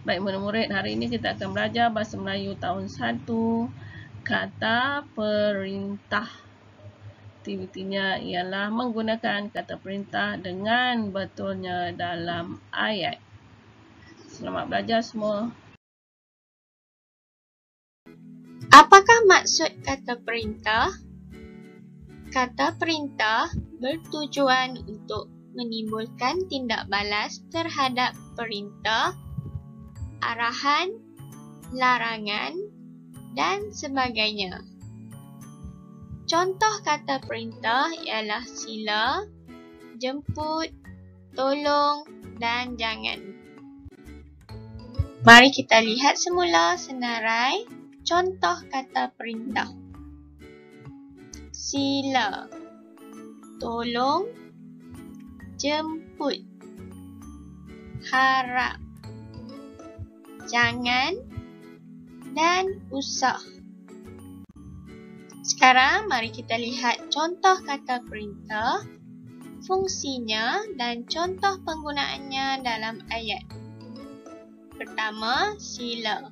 Baik murid-murid, hari ini kita akan belajar Bahasa Melayu tahun 1, kata perintah. Aktivitinya ialah menggunakan kata perintah dengan betulnya dalam ayat. Selamat belajar semua. Apakah maksud kata perintah? Kata perintah bertujuan untuk menimbulkan tindak balas terhadap perintah, arahan, larangan dan sebagainya. Contoh kata perintah ialah sila, jemput, tolong dan jangan. Mari kita lihat semula senarai contoh kata perintah. Sila, tolong, jemput, harap, jangan dan usah. Sekarang mari kita lihat contoh kata perintah, fungsinya dan contoh penggunaannya dalam ayat. Pertama, sila.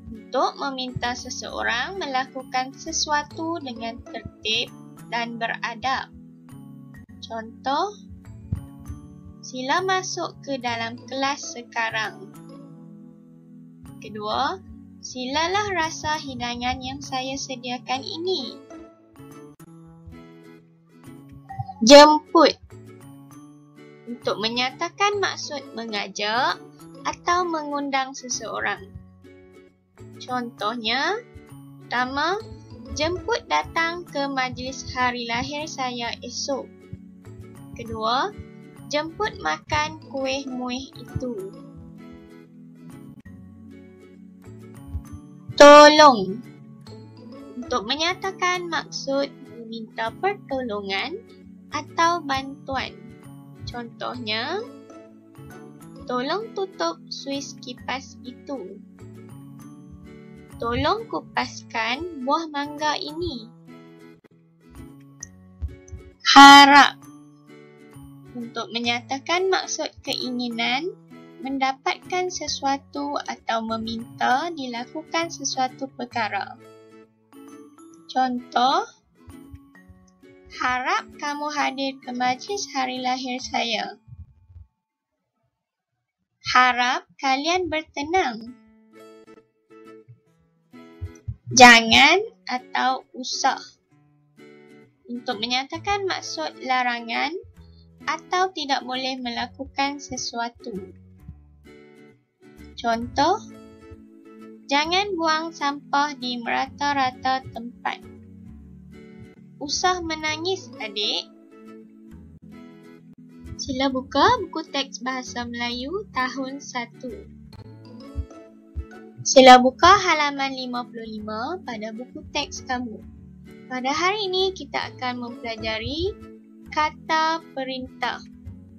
Untuk meminta seseorang melakukan sesuatu dengan tertib dan beradab. Contoh, sila masuk ke dalam kelas sekarang. Kedua, silalah rasa hidangan yang saya sediakan ini. Jemput. Untuk menyatakan maksud mengajak atau mengundang seseorang. Contohnya, pertama, jemput datang ke majlis hari lahir saya esok. Kedua, jemput makan kuih muih itu. Tolong. Untuk menyatakan maksud meminta pertolongan atau bantuan. Contohnya, tolong tutup suis kipas itu. Tolong kupaskan buah mangga ini. Harap. Untuk menyatakan maksud keinginan mendapatkan sesuatu atau meminta dilakukan sesuatu perkara. Contoh, harap kamu hadir ke majlis hari lahir saya. Harap kalian bertenang. Jangan atau usah. Untuk menyatakan maksud larangan atau tidak boleh melakukan sesuatu. Contoh, jangan buang sampah di merata-rata tempat. Usah menangis, adik. Sila buka buku teks Bahasa Melayu tahun 1. Sila buka halaman 55 pada buku teks kamu. Pada hari ini kita akan mempelajari kata perintah.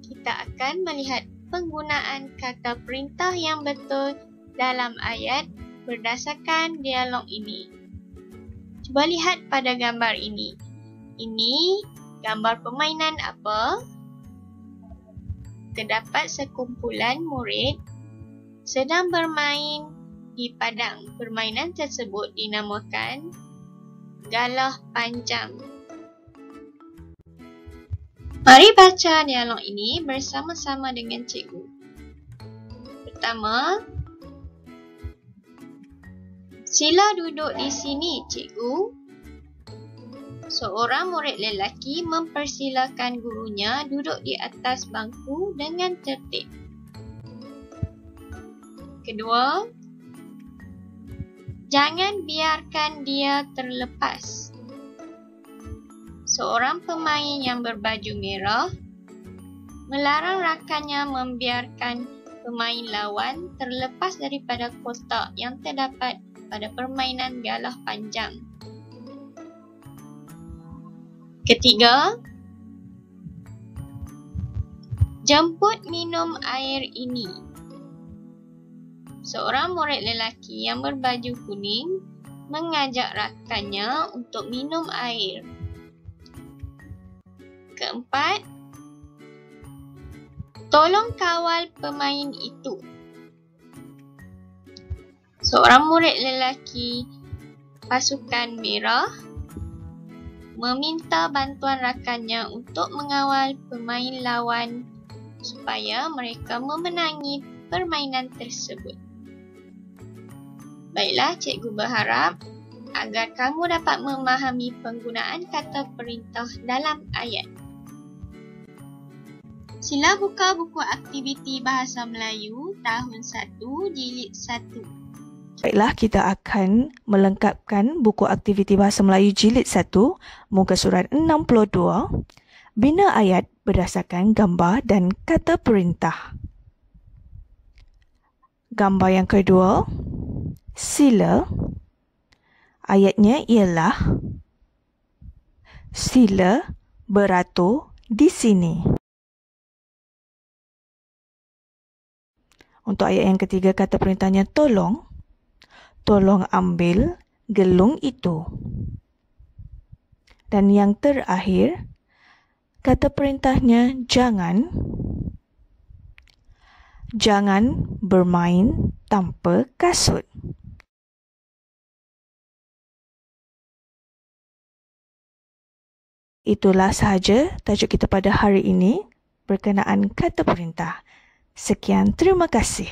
Kita akan melihat penggunaan kata perintah yang betul dalam ayat berdasarkan dialog ini. Cuba lihat pada gambar ini. Ini gambar permainan apa? Terdapat sekumpulan murid sedang bermain di padang. Permainan tersebut dinamakan galah panjang. Mari baca dialog ini bersama-sama dengan cikgu. Pertama, sila duduk di sini, cikgu. Seorang murid lelaki mempersilakan gurunya duduk di atas bangku dengan tertib. Kedua, jangan biarkan dia terlepas. Seorang pemain yang berbaju merah melarang rakannya membiarkan pemain lawan terlepas daripada kotak yang terdapat pada permainan galah panjang. Ketiga, jemput minum air ini. Seorang murid lelaki yang berbaju kuning mengajak rakannya untuk minum air. Keempat, tolong kawal pemain itu. Seorang murid lelaki pasukan merah meminta bantuan rakannya untuk mengawal pemain lawan supaya mereka memenangi permainan tersebut. Baiklah, cikgu berharap agar kamu dapat memahami penggunaan kata perintah dalam ayat. Sila buka buku aktiviti Bahasa Melayu tahun 1 jilid 1. Baiklah, kita akan melengkapkan buku aktiviti Bahasa Melayu jilid 1, muka surat 62. Bina ayat berdasarkan gambar dan kata perintah. Gambar yang kedua, sila. Ayatnya ialah sila beratur di sini. Untuk ayat yang ketiga, kata perintahnya tolong. Tolong ambil gelung itu. Dan yang terakhir, kata perintahnya jangan. Jangan bermain tanpa kasut. Itulah sahaja tajuk kita pada hari ini berkenaan kata perintah. Sekian, terima kasih.